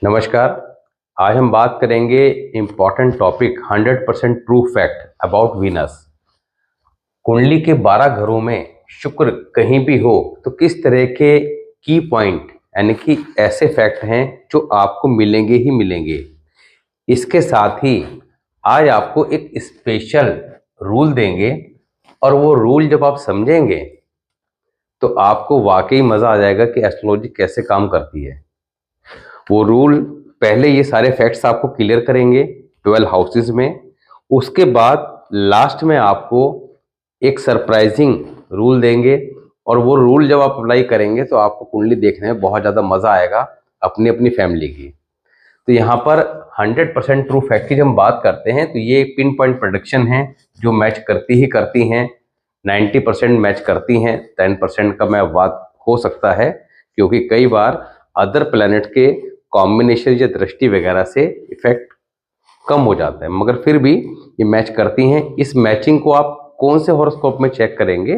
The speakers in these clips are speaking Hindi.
नमस्कार। आज हम बात करेंगे important topic 100% true fact about Venus. कुंडली के 12 घरों में शुक्र कहीं भी हो तो किस तरह के की पॉइंट यानी कि ऐसे फैक्ट हैं जो आपको मिलेंगे ही मिलेंगे। इसके साथ ही आज आपको एक स्पेशल रूल देंगे और वो रूल जब आप समझेंगे तो आपको वाकई मज़ा आ जाएगा कि एस्ट्रोलॉजी कैसे काम करती है। वो रूल पहले ये सारे फैक्ट्स आपको क्लियर करेंगे 12 हाउसेस में। उसके बाद लास्ट में आपको एक सरप्राइजिंग रूल देंगे और वो रूल जब आप अप्लाई करेंगे तो आपको कुंडली देखने में बहुत ज़्यादा मज़ा आएगा अपनी अपनी फैमिली की। तो यहाँ पर 100% ट्रू फैक्ट की जब हम बात करते हैं तो ये पिन पॉइंट प्रेडिक्शन है जो मैच करती ही करती हैं। 90% मैच करती हैं, 10% का मैं बात हो सकता है क्योंकि कई बार अदर प्लैनेट के कॉम्बिनेशन या दृष्टि वगैरह से इफेक्ट कम हो जाता है, मगर फिर भी ये मैच करती हैं। इस मैचिंग को आप कौन से हॉरोस्कोप में चेक करेंगे?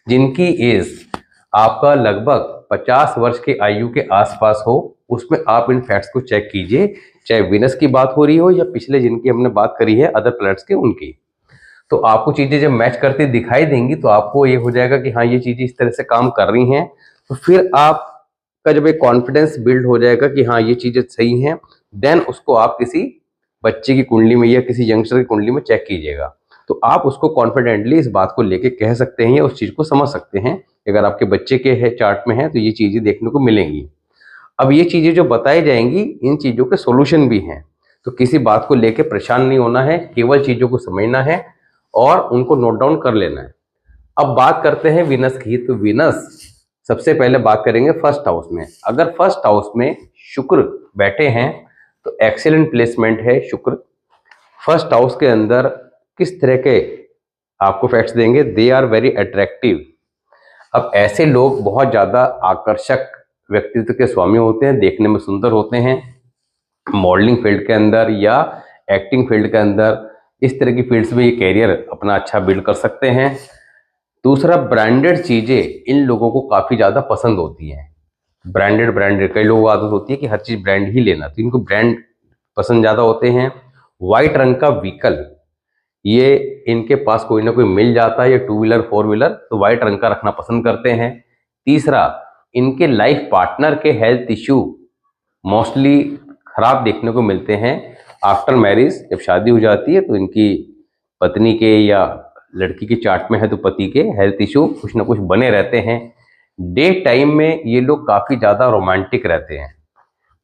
जिनकी एज आपका लगभग 50 वर्ष की आयु के आसपास हो, उसमें आप इन फैक्ट्स को चेक कीजिए, चाहे वीनस की बात हो रही हो या पिछले जिनकी हमने बात करी है अदर प्लैनेट्स के उनकी। तो आपको चीज़ें जब मैच करती दिखाई देंगी तो आपको ये हो जाएगा कि हाँ ये चीज़ें इस तरह से काम कर रही हैं। तो फिर आपका जब एक कॉन्फिडेंस बिल्ड हो जाएगा कि हाँ ये चीज़ें सही हैं, देन उसको आप किसी बच्चे की कुंडली में या किसी यंगस्टर की कुंडली में चेक कीजिएगा। तो आप उसको कॉन्फिडेंटली इस बात को लेके कह सकते हैं या उस चीज़ को समझ सकते हैं। अगर आपके बच्चे के है चार्ट में है तो ये चीज़ें देखने को मिलेंगी। अब ये चीज़ें जो बताई जाएंगी इन चीज़ों के सॉल्यूशन भी हैं, तो किसी बात को लेके परेशान नहीं होना है, केवल चीज़ों को समझना है और उनको नोट डाउन कर लेना है। अब बात करते हैं वीनस की। तो वीनस सबसे पहले बात करेंगे फर्स्ट हाउस में। अगर फर्स्ट हाउस में शुक्र बैठे हैं तो एक्सीलेंट प्लेसमेंट है शुक्र। फर्स्ट हाउस के अंदर किस तरह के आपको फैक्ट्स देंगे? They are very attractive. अब ऐसे लोग बहुत ज़्यादा आकर्षक व्यक्तित्व के स्वामी होते हैं, देखने में सुंदर होते हैं। मॉडलिंग फील्ड के अंदर या एक्टिंग फील्ड के अंदर इस तरह की फील्ड्स में ये कैरियर अपना अच्छा बिल्ड कर सकते हैं। दूसरा, ब्रांडेड चीज़ें इन लोगों को काफ़ी ज़्यादा पसंद होती हैं। ब्रांडेड कई लोगों को आदत होती है कि हर चीज़ ब्रांड ही लेना, तो इनको ब्रांड पसंद ज़्यादा होते हैं। वाइट रंग का व्हीकल ये इनके पास कोई ना कोई मिल जाता है, या टू व्हीलर फोर व्हीलर, तो वाइट रंग का रखना पसंद करते हैं। तीसरा, इनके लाइफ पार्टनर के हेल्थ इश्यू मोस्टली खराब देखने को मिलते हैं आफ्टर मैरिज। जब शादी हो जाती है तो इनकी पत्नी के या लड़की के चार्ट में है तो पति के हेल्थ इश्यू कुछ ना कुछ बने रहते हैं। डे टाइम में ये लोग काफ़ी ज़्यादा रोमांटिक रहते हैं।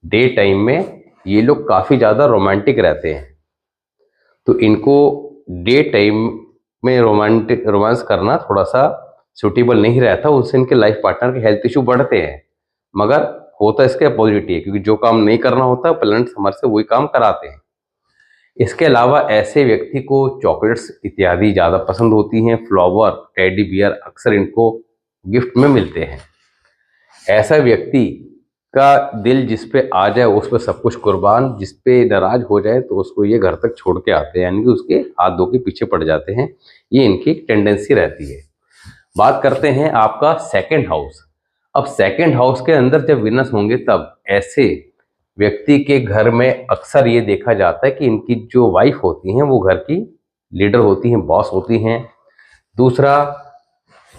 डे टाइम में ये लोग काफ़ी ज़्यादा रोमांटिक रहते हैं, तो इनको डे टाइम में रोमांस करना थोड़ा सा सूटेबल नहीं रहता, उससे इनके लाइफ पार्टनर के हेल्थ इशू बढ़ते हैं। मगर होता इसके अपोजिट ही है, क्योंकि जो काम नहीं करना होता प्लैनेट्स हमारे से वही काम कराते हैं। इसके अलावा ऐसे व्यक्ति को चॉकलेट्स इत्यादि ज़्यादा पसंद होती हैं। फ्लावर, टेडी बियर अक्सर इनको गिफ्ट में मिलते हैं। ऐसा व्यक्ति का दिल जिस पे आ जाए उस पर सब कुछ कुर्बान, जिस पे नाराज हो जाए तो उसको ये घर तक छोड़ के आते हैं, यानी कि उसके हाथ धो के पीछे पड़ जाते हैं। ये इनकी टेंडेंसी रहती है। बात करते हैं आपका सेकंड हाउस। अब सेकंड हाउस के अंदर जब वीनस होंगे तब ऐसे व्यक्ति के घर में अक्सर ये देखा जाता है कि इनकी जो वाइफ होती हैं वो घर की लीडर होती हैं, बॉस होती हैं। दूसरा,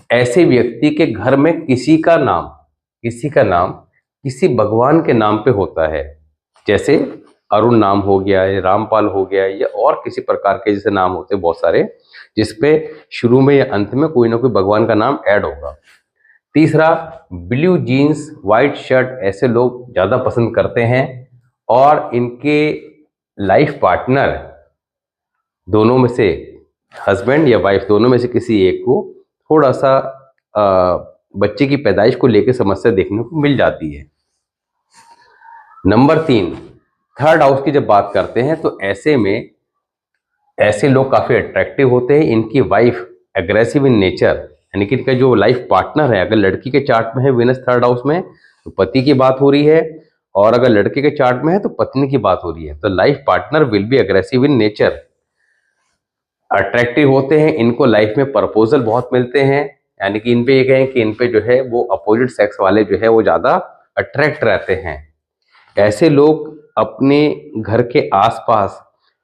ऐसे व्यक्ति के घर में किसी का नाम किसी भगवान के नाम पे होता है, जैसे अरुण नाम हो गया या रामपाल हो गया या और किसी प्रकार के जैसे नाम होते हैं बहुत सारे, जिसपे शुरू में या अंत में कोई ना कोई भगवान का नाम ऐड होगा। तीसरा, ब्लू जीन्स वाइट शर्ट ऐसे लोग ज़्यादा पसंद करते हैं और इनके लाइफ पार्टनर दोनों में से, हस्बैंड या वाइफ दोनों में से किसी एक को थोड़ा सा बच्चे की पैदाइश को लेकर समस्या देखने को मिल जाती है। नंबर 3, थर्ड हाउस की जब बात करते हैं तो ऐसे लोग काफ़ी अट्रैक्टिव होते हैं। इनकी वाइफ एग्रेसिव इन नेचर, यानी कि इनका जो लाइफ पार्टनर है, अगर लड़की के चार्ट में है वीनस थर्ड हाउस में तो पति की बात हो रही है, और अगर लड़के के चार्ट में है तो पत्नी की बात हो रही है। तो life partner will be aggressive in nature, attractive होते हैं। इनको लाइफ में प्रपोजल बहुत मिलते हैं, यानी कि इन पे ये कहें कि इन पे जो है वो अपोजिट सेक्स वाले जो है वो ज़्यादा अट्रैक्ट रहते हैं। ऐसे लोग अपने घर के आसपास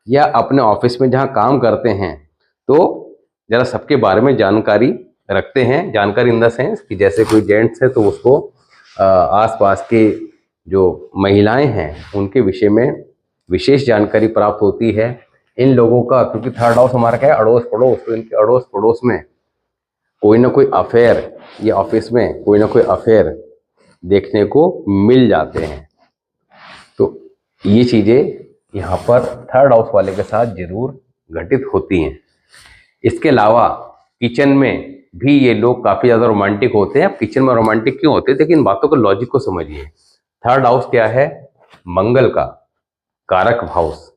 या अपने ऑफिस में जहाँ काम करते हैं तो ज़रा सबके बारे में जानकारी रखते हैं। जानकारी इन द सेंस कि जैसे कोई जेंट्स है तो उसको आसपास के जो महिलाएं हैं उनके विषय में विशेष जानकारी प्राप्त होती है। इन लोगों का, क्योंकि थर्ड हाउस हमारा क्या है, अड़ोस पड़ोस, तो इनके अड़ोस पड़ोस में कोई ना कोई अफेयर या ऑफिस में कोई ना कोई अफेयर देखने को मिल जाते हैं। तो ये चीज़ें यहाँ पर थर्ड हाउस वाले के साथ जरूर घटित होती हैं। इसके अलावा किचन में भी ये लोग काफ़ी ज़्यादा रोमांटिक होते हैं। अब किचन में रोमांटिक क्यों होते हैं, लेकिन इन बातों को लॉजिक को समझिए। थर्ड हाउस क्या है, मंगल का कारक हाउस।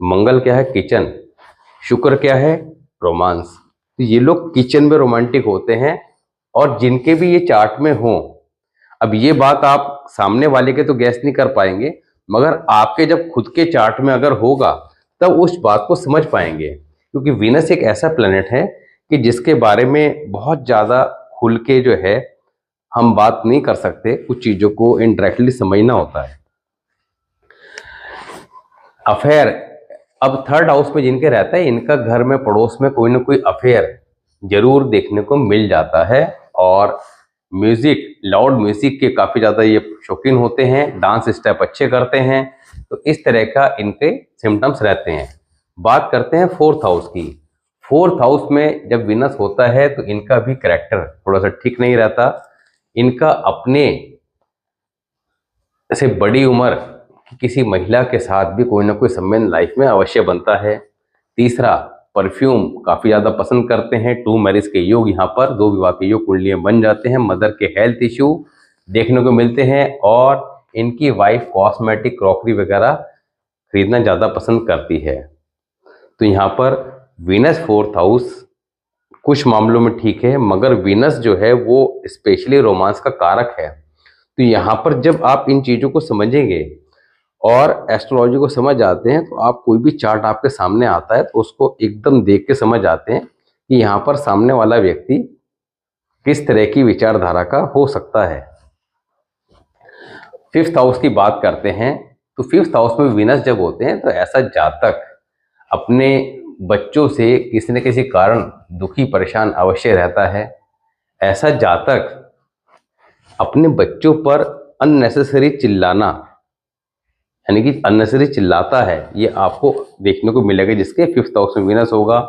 मंगल क्या है, किचन। शुक्र क्या है, रोमांस। तो ये लोग किचन में रोमांटिक होते हैं और जिनके भी ये चार्ट में हो। अब ये बात आप सामने वाले के तो गैस नहीं कर पाएंगे, मगर आपके जब खुद के चार्ट में अगर होगा तब उस बात को समझ पाएंगे। क्योंकि वीनस एक ऐसा प्लेनेट है कि जिसके बारे में बहुत ज़्यादा खुल के जो है हम बात नहीं कर सकते, कुछ चीज़ों को इनडायरेक्टली समझना होता है। अफेयर, अब थर्ड हाउस में जिनके रहता है इनका घर में पड़ोस में कोई ना कोई अफेयर जरूर देखने को मिल जाता है। और म्यूजिक, लाउड म्यूजिक के काफ़ी ज़्यादा ये शौकीन होते हैं, डांस स्टेप अच्छे करते हैं। तो इस तरह का इनके सिम्टम्स रहते हैं। बात करते हैं फोर्थ हाउस की। फोर्थ हाउस में जब वीनस होता है तो इनका भी कैरेक्टर थोड़ा सा ठीक नहीं रहता। इनका अपने से बड़ी उम्र की किसी महिला के साथ भी कोई ना कोई संबंध लाइफ में अवश्य बनता है। तीसरा, परफ्यूम काफ़ी ज़्यादा पसंद करते हैं। टू मैरिज के योग यहाँ पर, दो विवाह के योग कुंडलियाँ बन जाते हैं। मदर के हेल्थ इश्यू देखने को मिलते हैं और इनकी वाइफ कॉस्मेटिक क्रॉकरी वगैरह खरीदना ज़्यादा पसंद करती है। तो यहाँ पर वीनस फोर्थ हाउस कुछ मामलों में ठीक है, मगर वीनस जो है वो स्पेशली रोमांस का कारक है। तो यहाँ पर जब आप इन चीज़ों को समझेंगे और एस्ट्रोलॉजी को समझ जाते हैं तो आप कोई भी चार्ट आपके सामने आता है तो उसको एकदम देख के समझ जाते हैं कि यहाँ पर सामने वाला व्यक्ति किस तरह की विचारधारा का हो सकता है। फिफ्थ हाउस की बात करते हैं तो फिफ्थ हाउस में वीनस जब होते हैं तो ऐसा जातक अपने बच्चों से किसी न किसी कारण दुखी परेशान अवश्य रहता है। ऐसा जातक अपने बच्चों पर अननेसेसरी चिल्लाना, यानी कि अननेसेसरी चिल्लाता है, ये आपको देखने को मिलेगा जिसके फिफ्थ हाउस में वीनस होगा।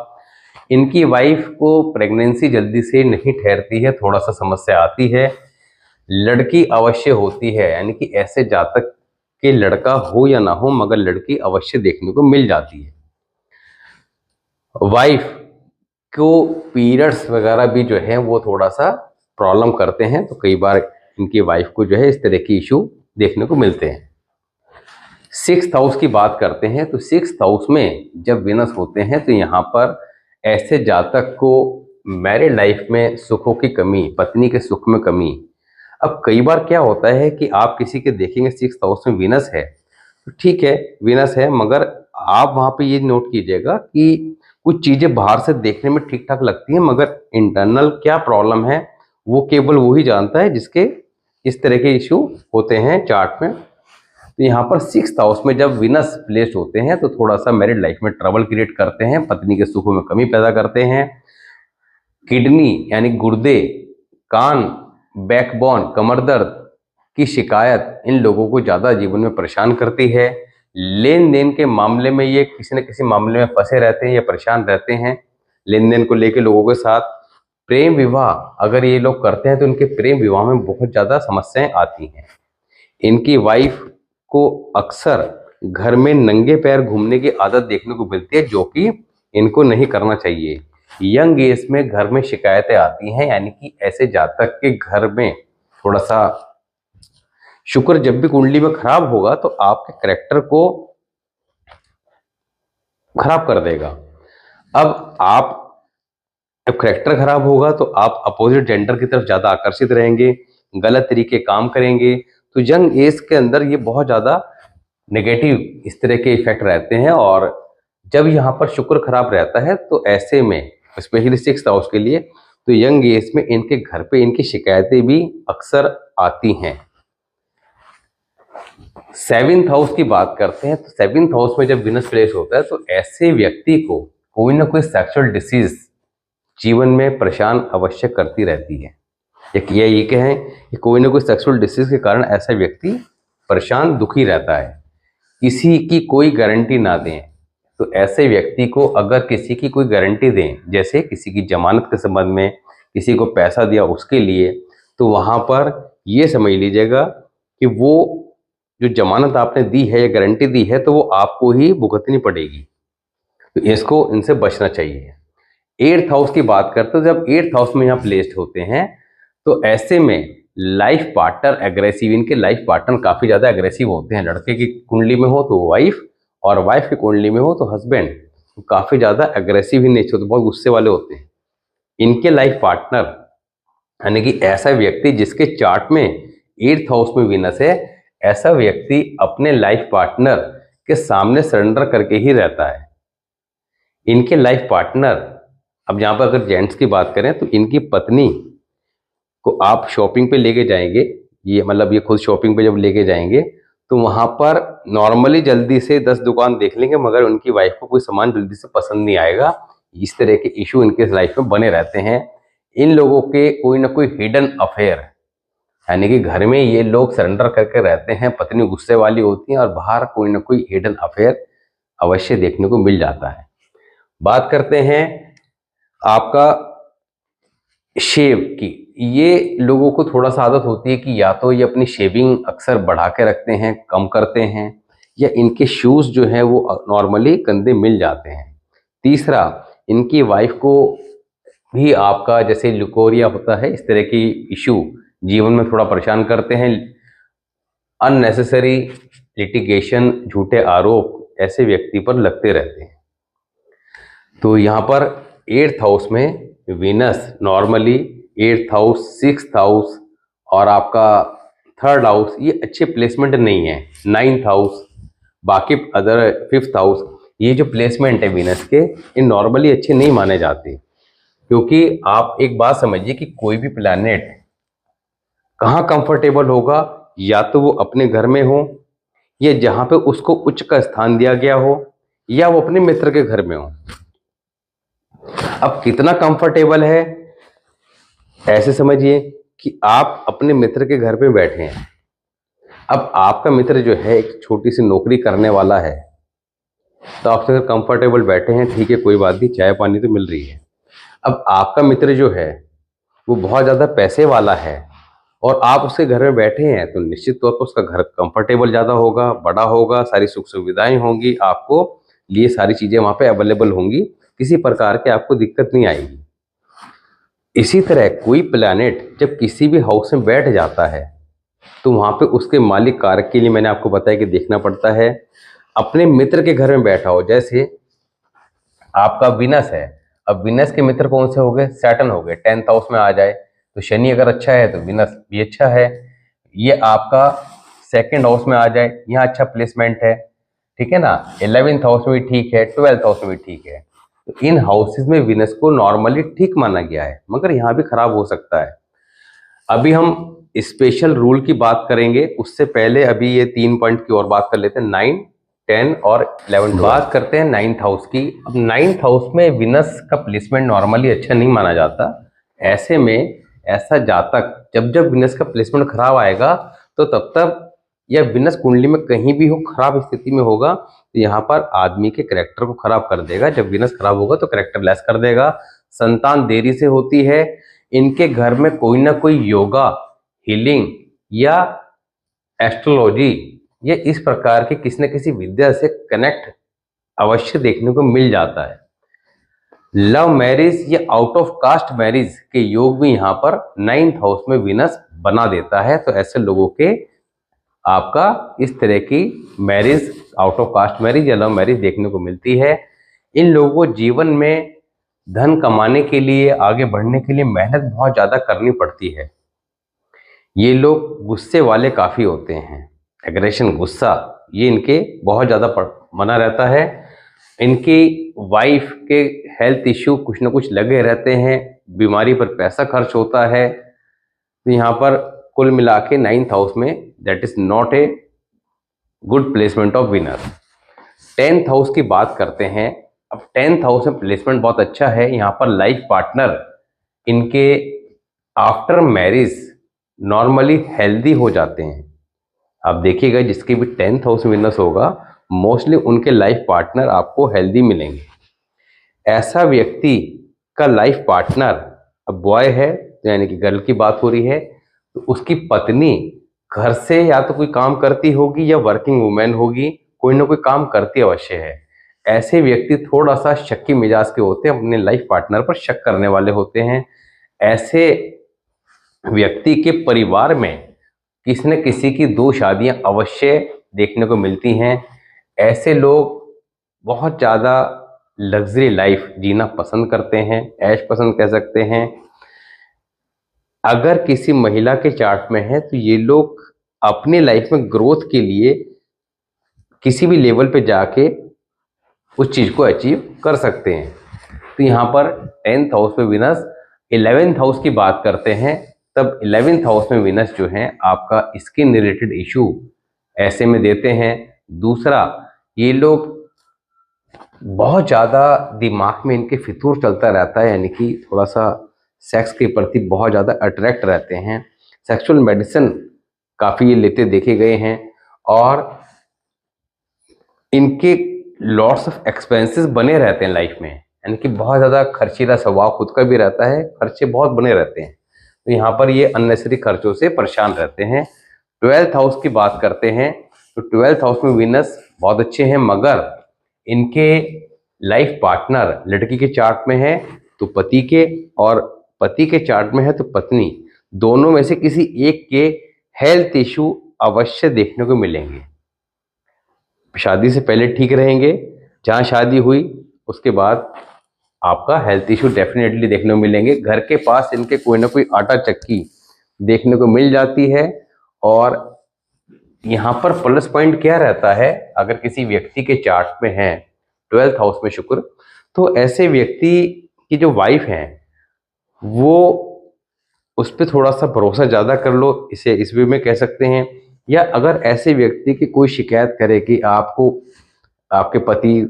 इनकी वाइफ को प्रेगनेंसी जल्दी से नहीं ठहरती है, थोड़ा सा समस्या आती है। लड़की अवश्य होती है, यानी कि ऐसे जातक के लड़का हो या ना हो मगर लड़की अवश्य देखने को मिल जाती है। वाइफ को पीरियड्स वगैरह भी जो है वो थोड़ा सा प्रॉब्लम करते हैं, तो कई बार इनकी वाइफ को जो है इस तरह की इशू देखने को मिलते हैं। सिक्स्थ हाउस की बात करते हैं तो सिक्स्थ हाउस में जब वीनस होते हैं तो यहाँ पर ऐसे जातक को मैरिड लाइफ में सुखों की कमी, पत्नी के सुख में कमी। अब कई बार क्या होता है कि आप किसी के देखेंगे सिक्स्थ हाउस में वीनस है तो ठीक है, वीनस है, मगर आप वहाँ पे ये नोट कीजिएगा कि कुछ चीज़ें बाहर से देखने में ठीक ठाक लगती हैं मगर इंटरनल क्या प्रॉब्लम है वो केवल वही जानता है जिसके इस तरह के इशू होते हैं चार्ट में। तो यहाँ पर सिक्स्थ हाउस में जब वीनस प्लेस्ड होते हैं तो थोड़ा सा मैरिड लाइफ में ट्रबल क्रिएट करते हैं, पत्नी के सुखों में कमी पैदा करते हैं। किडनी यानी गुर्दे, कान, बैकबोन, कमर दर्द की शिकायत इन लोगों को ज़्यादा जीवन में परेशान करती है। लेन देन के मामले में ये किसी न किसी मामले में फंसे रहते हैं या परेशान रहते हैं लेन देन को लेकर लोगों के साथ। प्रेम विवाह अगर ये लोग करते हैं तो इनके प्रेम विवाह में बहुत ज़्यादा समस्याएं आती हैं। इनकी वाइफ को अक्सर घर में नंगे पैर घूमने की आदत देखने को मिलती है जो कि इनको नहीं करना चाहिए। यंग एज में घर में शिकायतें आती हैं, यानी कि ऐसे जातक के घर में थोड़ा सा शुक्र जब भी कुंडली में खराब होगा तो आपके कैरेक्टर को खराब कर देगा। अब आप जब कैरेक्टर खराब होगा तो आप अपोजिट जेंडर की तरफ ज़्यादा आकर्षित रहेंगे, गलत तरीके काम करेंगे। तो यंग एज के अंदर ये बहुत ज़्यादा नेगेटिव इस तरह के इफेक्ट रहते हैं। और जब यहाँ पर शुक्र खराब रहता है तो ऐसे में स्पेशली सिक्स्थ हाउस के लिए तो यंग एज में इनके घर पे इनकी शिकायतें भी अक्सर आती हैं। सेवेंथ हाउस की बात करते हैं तो सेवेंथ हाउस में जब वीनस प्लेस होता है तो ऐसे व्यक्ति को कोई ना कोई सेक्सुअल डिसीज जीवन में परेशान अवश्य करती रहती है। एक ये कहें कि कोई ना कोई सेक्सुअल डिसीज के कारण ऐसा व्यक्ति परेशान दुखी रहता है, किसी की कोई गारंटी ना दें। तो ऐसे व्यक्ति को अगर किसी की कोई गारंटी दें, जैसे किसी की जमानत के संबंध में, किसी को पैसा दिया उसके लिए, तो वहाँ पर ये समझ लीजिएगा कि वो जो जमानत आपने दी है या गारंटी दी है तो वो आपको ही भुगतनी पड़ेगी। तो इसको इनसे बचना चाहिए। एट्थ हाउस की बात करते हो, जब एट्थ हाउस में यहाँ प्लेस्ड होते हैं तो ऐसे में लाइफ पार्टनर एग्रेसिव, इनके लाइफ पार्टनर काफ़ी ज़्यादा एग्रेसिव होते हैं। लड़के की कुंडली में हो तो वाइफ, और वाइफ की कुंडली में हो तो हस्बैंड, तो काफ़ी ज़्यादा एग्रेसिव ही नेचर होते, बहुत गुस्से वाले होते हैं। इनके लाइफ पार्टनर यानी कि ऐसा व्यक्ति जिसके चार्ट में एट्थ हाउस में वीनस है, ऐसा व्यक्ति अपने लाइफ पार्टनर के सामने सरेंडर करके ही रहता है। इनके लाइफ पार्टनर, अब यहाँ पर अगर जेंट्स की बात करें तो इनकी पत्नी को आप शॉपिंग पे लेके जाएंगे, ये मतलब ये खुद शॉपिंग पे जब लेके जाएंगे तो वहाँ पर नॉर्मली जल्दी से 10 दुकान देख लेंगे, मगर उनकी वाइफ को कोई सामान जल्दी से पसंद नहीं आएगा। इस तरह के इशू इनके लाइफ में बने रहते हैं। इन लोगों के कोई ना कोई हिडन अफेयर, यानी कि घर में ये लोग सरेंडर करके रहते हैं, पत्नी गुस्से वाली होती है और बाहर कोई ना कोई हिडन अफेयर अवश्य देखने को मिल जाता है। बात करते हैं आपका शेव की। ये लोगों को थोड़ा सा आदत होती है कि या तो ये अपनी शेविंग अक्सर बढ़ा के रखते हैं, कम करते हैं, या इनके शूज़ जो हैं वो नॉर्मली गंदे मिल जाते हैं। तीसरा, इनकी वाइफ को भी आपका जैसे ल्यूकोरिया होता है, इस तरह की इशू जीवन में थोड़ा परेशान करते हैं। अननेसेसरी लिटिगेशन, झूठे आरोप ऐसे व्यक्ति पर लगते रहते हैं। तो यहाँ पर एट्थ हाउस में Venus normally eighth house, sixth house और आपका थर्ड हाउस ये अच्छे प्लेसमेंट नहीं है। नाइन्थ हाउस, बाकी अदर फिफ्थ हाउस, ये जो प्लेसमेंट है वीनस के, ये नॉर्मली अच्छे नहीं माने जाते। क्योंकि आप एक बात समझिए कि कोई भी प्लैनेट कहाँ कंफर्टेबल होगा, या तो वो अपने घर में हो, या जहाँ पे उसको उच्च का स्थान दिया गया हो, या वो अपने मित्र के घर में हो। अब कितना कंफर्टेबल है, ऐसे समझिए कि आप अपने मित्र के घर पे बैठे हैं। अब आपका मित्र जो है एक छोटी सी नौकरी करने वाला है, तो आपसे अगर कंफर्टेबल बैठे हैं, ठीक है, कोई बात नहीं, चाय पानी तो मिल रही है। अब आपका मित्र जो है वो बहुत ज़्यादा पैसे वाला है और आप उसके घर में बैठे हैं, तो निश्चित तौर पर उसका घर कंफर्टेबल ज़्यादा होगा, बड़ा होगा, सारी सुख सुविधाएं होंगी, आपको लिए सारी चीज़ें वहाँ पे अवेलेबल होंगी, किसी प्रकार की आपको दिक्कत नहीं आएगी। इसी तरह कोई प्लैनेट जब किसी भी हाउस में बैठ जाता है तो वहाँ पे उसके मालिक कारक के लिए मैंने आपको बताया कि देखना पड़ता है। अपने मित्र के घर में बैठा हो, जैसे आपका विनस है, अब विनस के मित्र कौन से हो गए, सैटर्न हो गए, 10th हाउस में आ जाए तो शनि अगर अच्छा है तो विनस भी अच्छा है। ये आपका सेकंड हाउस में आ जाए, यहाँ अच्छा प्लेसमेंट है, ठीक है ना। 11th हाउस में भी ठीक है, 12th हाउस में भी ठीक है। तो इन हाउसेज में विनस को नॉर्मली ठीक माना गया है, मगर यहाँ भी खराब हो सकता है। अभी हम स्पेशल रूल की बात करेंगे, उससे पहले अभी ये 3 पॉइंट की और बात कर लेते हैं, 9, 10 और 11। बात करते हैं 9th हाउस की। अब 9th हाउस में विनस का प्लेसमेंट नॉर्मली अच्छा नहीं माना जाता। ऐसे में ऐसा जातक जब जब विनस का प्लेसमेंट खराब आएगा तो तब तक या विनस कुंडली में कहीं भी हो, खराब स्थिति में होगा, तो यहाँ पर आदमी के कैरेक्टर को खराब कर देगा। जब विनस खराब होगा तो कैरेक्टर लेस कर देगा। संतान देरी से होती है। इनके घर में कोई ना कोई योगा, हीलिंग या एस्ट्रोलॉजी या इस प्रकार की किसी न किसी विद्या से कनेक्ट अवश्य देखने को मिल जाता है। लव मैरिज या आउट ऑफ कास्ट मैरिज के योग भी यहाँ पर 9th हाउस में विनस बना देता है। तो ऐसे लोगों के आपका इस तरह की marriage, out of caste marriage या लव मैरिज देखने को मिलती है। इन लोगों को जीवन में धन कमाने के लिए, आगे बढ़ने के लिए मेहनत बहुत ज़्यादा करनी पड़ती है। ये लोग गुस्से वाले काफ़ी होते हैं, एग्रेशन, गुस्सा ये इनके बहुत ज़्यादा बना रहता है। इनकी वाइफ के हेल्थ इश्यू कुछ ना कुछ लगे रहते हैं, बीमारी पर पैसा खर्च होता है। तो यहाँ पर कुल मिला के 9th हाउस में that is not a good placement of Venus. 10th house की बात करते हैं। अब 10th हाउस में प्लेसमेंट बहुत अच्छा है। यहाँ पर लाइफ पार्टनर इनके आफ्टर मैरिज नॉर्मली हेल्दी हो जाते हैं। आप देखिएगा जिसके भी 10th हाउस में वीनस होगा मोस्टली उनके लाइफ पार्टनर आपको हेल्दी मिलेंगे। ऐसा व्यक्ति का लाइफ पार्टनर अब बॉय है यानी कि गर्ल की बात हो रही है, तो उसकी पत्नी घर से या तो कोई काम करती होगी या वर्किंग वुमेन होगी, कोई ना कोई काम करती अवश्य है। ऐसे व्यक्ति थोड़ा सा शक्की मिजाज के होते हैं, अपने लाइफ पार्टनर पर शक करने वाले होते हैं। ऐसे व्यक्ति के परिवार में किसी न किसी की 2 शादियां अवश्य देखने को मिलती हैं। ऐसे लोग बहुत ज़्यादा लग्जरी लाइफ जीना पसंद करते हैं, ऐश पसंद कह सकते हैं। अगर किसी महिला के चार्ट में है तो ये लोग अपनी लाइफ में ग्रोथ के लिए किसी भी लेवल पे जाके उस चीज़ को अचीव कर सकते हैं। तो यहाँ पर 10th हाउस में वीनस, 11th हाउस की बात करते हैं तब 11th हाउस में वीनस जो है आपका स्किन रिलेटेड इशू ऐसे में देते हैं। दूसरा, ये लोग बहुत ज़्यादा दिमाग में इनके फितूर चलता रहता है, यानी कि थोड़ा सा सेक्स के प्रति बहुत ज़्यादा अट्रैक्ट रहते हैं। सेक्सुअल मेडिसिन काफ़ी ये लेते देखे गए हैं और इनके लॉट्स ऑफ एक्सपेंसेस बने रहते हैं लाइफ में, यानी कि बहुत ज़्यादा खर्चीला स्वभाव खुद का भी रहता है, खर्चे बहुत बने रहते हैं। तो यहाँ पर ये अननेसेसरी खर्चों से परेशान रहते हैं। 12th हाउस की बात करते हैं तो 12th हाउस में वीनस बहुत अच्छे हैं, मगर इनके लाइफ पार्टनर लड़की के चार्ट में है तो पति के, और पति के चार्ट में है तो पत्नी, दोनों में से किसी एक के हेल्थ इशू अवश्य देखने को मिलेंगे। शादी से पहले ठीक रहेंगे, जहाँ शादी हुई उसके बाद आपका हेल्थ इशू डेफिनेटली देखने को मिलेंगे। घर के पास इनके कोई ना कोई आटा चक्की देखने को मिल जाती है। और यहाँ पर प्लस पॉइंट क्या रहता है, अगर किसी व्यक्ति के चार्ट में है 12th हाउस में शुक्र, तो ऐसे व्यक्ति की जो वाइफ है वो उस पर थोड़ा सा भरोसा ज़्यादा कर लो, इसे इस वे में कह सकते हैं। या अगर ऐसे व्यक्ति की कोई शिकायत करे कि आपको आपके पति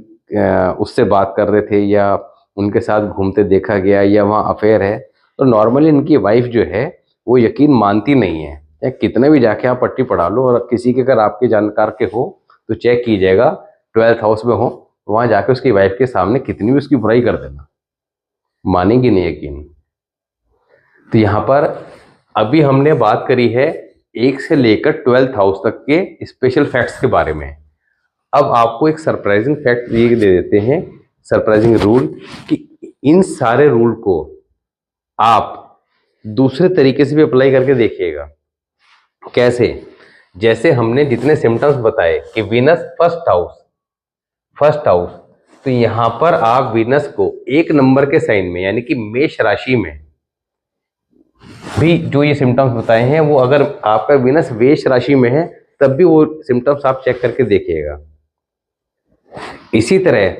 उससे बात कर रहे थे या उनके साथ घूमते देखा गया या वहाँ अफेयर है, तो नॉर्मली इनकी वाइफ जो है वो यकीन मानती नहीं है। या कितने भी जाके आप पट्टी पढ़ा लो, और किसी के अगर आपके जानकार के हो तो चेक कीजिएगा 12th हाउस में हो, वहाँ जाके उसकी वाइफ के सामने कितनी भी उसकी बुराई कर देना, मानेंगी नहीं यकीन। तो यहाँ पर अभी हमने बात करी है 1 से लेकर 12th हाउस तक के स्पेशल फैक्ट्स के बारे में। अब आपको एक सरप्राइजिंग फैक्ट ये दे देते हैं, सरप्राइजिंग रूल, कि इन सारे रूल को आप दूसरे तरीके से भी अप्लाई करके देखिएगा। कैसे? जैसे हमने जितने सिम्टम्स बताए कि वीनस फर्स्ट हाउस, तो यहाँ पर आप वीनस को 1 नंबर के साइन में यानी कि मेष राशि में भी जो ये सिम्टम्स बताए हैं, वो अगर आपका वीनस मेष राशि में है तब भी वो सिम्टम्स आप चेक करके देखिएगा। इसी तरह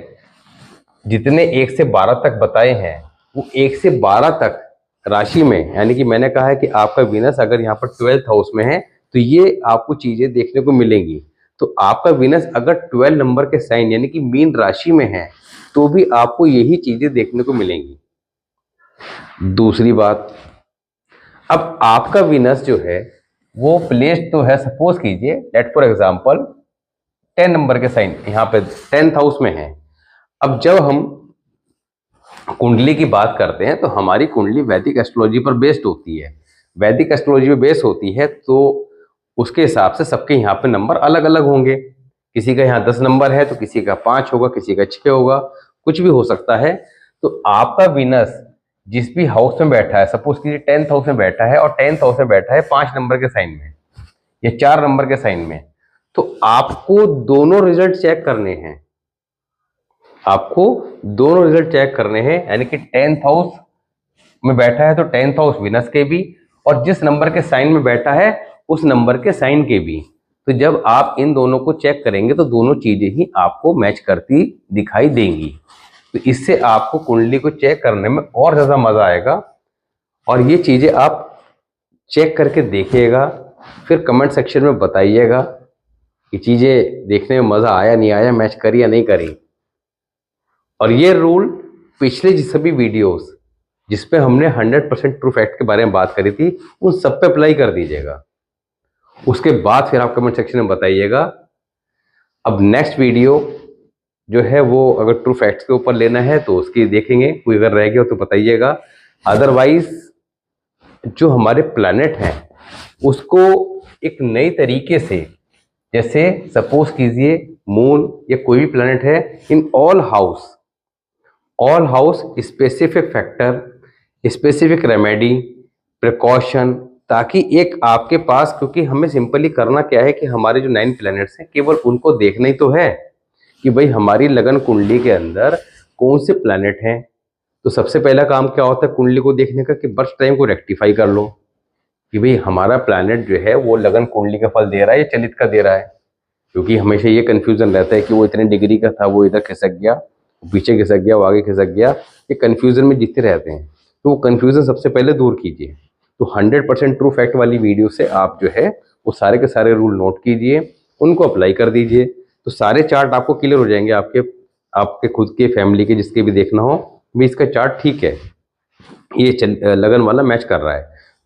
जितने 1 से 12 तक बताए हैं वो 1 से 12 तक राशि में, यानी कि मैंने कहा है कि आपका वीनस अगर यहाँ पर 12th हाउस में है तो ये आपको चीजें देखने को मिलेंगी। तो आपका वीनस अगर 12 नंबर के साइन यानी कि मीन राशि में है तो भी आपको यही चीजें देखने को मिलेंगी। दूसरी बात, अब आपका वीनस जो है वो प्लेस्ड तो है, सपोज कीजिए लेट फॉर एग्जांपल 10 नंबर के साइन यहाँ पे 10th हाउस में है। अब जब हम कुंडली की बात करते हैं तो हमारी कुंडली वैदिक एस्ट्रोलॉजी पर बेस्ड होती है। वैदिक एस्ट्रोलॉजी पर बेस्ड होती है तो उसके हिसाब से सबके यहाँ पे नंबर अलग अलग होंगे। किसी का यहाँ 10 नंबर है तो किसी का 5 होगा, किसी का 6 होगा, कुछ भी हो सकता है। तो आपका वीनस जिस भी हाउस में बैठा है, सपोज कीजिए 10th हाउस में बैठा है और 10th हाउस में बैठा है 5 नंबर के साइन में या 4 नंबर के साइन में, तो आपको दोनों रिजल्ट चेक करने हैं। आपको दोनों रिजल्ट चेक करने हैं, यानी कि 10th हाउस में बैठा है तो 10th हाउस वीनस के भी, और जिस नंबर के साइन में बैठा है उस नंबर के साइन के भी। तो जब आप इन दोनों को चेक करेंगे तो दोनों चीजें ही आपको मैच करती दिखाई देंगी। तो इससे आपको कुंडली को चेक करने में और ज्यादा मजा आएगा। और ये चीजें आप चेक करके देखिएगा, फिर कमेंट सेक्शन में बताइएगा कि चीज़ें देखने में मज़ा आया नहीं आया, मैच करी या नहीं करी। और ये रूल पिछले सभी वीडियोस जिस पे हमने 100% ट्रू फैक्ट के बारे में बात करी थी, उन सब पे अप्लाई कर दीजिएगा। उसके बाद फिर आप कमेंट सेक्शन में बताइएगा। अब नेक्स्ट वीडियो जो है वो अगर ट्रू फैक्ट्स के ऊपर लेना है तो उसकी देखेंगे, कोई अगर रह गया तो बताइएगा। अदरवाइज जो हमारे प्लैनेट हैं उसको एक नई तरीके से, जैसे सपोज कीजिए मून या कोई भी प्लैनेट है, in all house specific factor, specific remedy, precaution, ताकि एक आपके पास, क्योंकि हमें सिंपली करना क्या है कि हमारे जो 9 प्लैनेट्स हैं केवल उनको देखना ही तो है कि भाई हमारी लगन कुंडली के अंदर कौन से प्लैनेट हैं। तो सबसे पहला काम क्या होता है कुंडली को देखने का कि बर्थ टाइम को रेक्टिफाई कर लो कि भाई हमारा प्लैनेट जो है वो लगन कुंडली का फल दे रहा है या चलित का दे रहा है। क्योंकि हमेशा ये कंफ्यूजन रहता है कि वो इतने डिग्री का था, वो इधर खिसक गया, वो पीछे खिसक गया, वो आगे खिसक गया, ये कंफ्यूजन में जीते रहते हैं। तो वो कंफ्यूजन सबसे पहले दूर कीजिए। तो 100% ट्रू फैक्ट वाली वीडियो से आप जो है वो सारे के सारे रूल नोट कीजिए, उनको अप्लाई कर दीजिए, तो सारे चार्ट आपको क्लियर हो जाएंगे। आपके खुद के फैमिली के जिसके भी देखना हो भी इसका चार्ट ठीक है, ये लगन वाला मैच कर रहा है,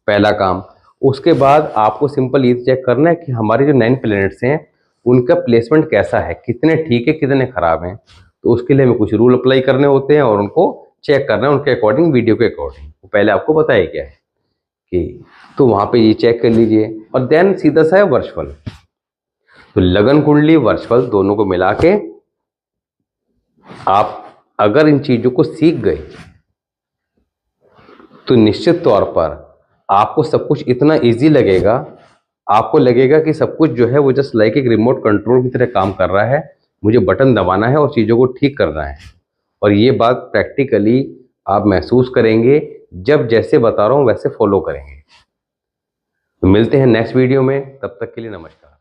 पहला काम। उसके बाद आपको सिंपल ये चेक करना है कि हमारे जो 9 प्लैनेट्स हैं उनका प्लेसमेंट कैसा है, कितने ठीक है कितने खराब हैं। तो उसके लिए हमें कुछ रूल अप्लाई करने होते हैं और उनको चेक करना है उनके अकॉर्डिंग, वीडियो के अकॉर्डिंग। तो पहले आपको बताया क्या है कि तो वहाँ पे ये चेक कर लीजिए। और देन सीधा सा है वर्षफल। तो लगन कुंडली वर्षफल दोनों को मिला के आप अगर इन चीज़ों को सीख गए तो निश्चित तौर पर आपको सब कुछ इतना इजी लगेगा, आपको लगेगा कि सब कुछ जो है वो जस्ट लाइक एक रिमोट कंट्रोल की तरह काम कर रहा है, मुझे बटन दबाना है और चीज़ों को ठीक करना है। और ये बात प्रैक्टिकली आप महसूस करेंगे जब जैसे बता रहा हूँ वैसे फॉलो करेंगे। तो मिलते हैं नेक्स्ट वीडियो में, तब तक के लिए नमस्कार।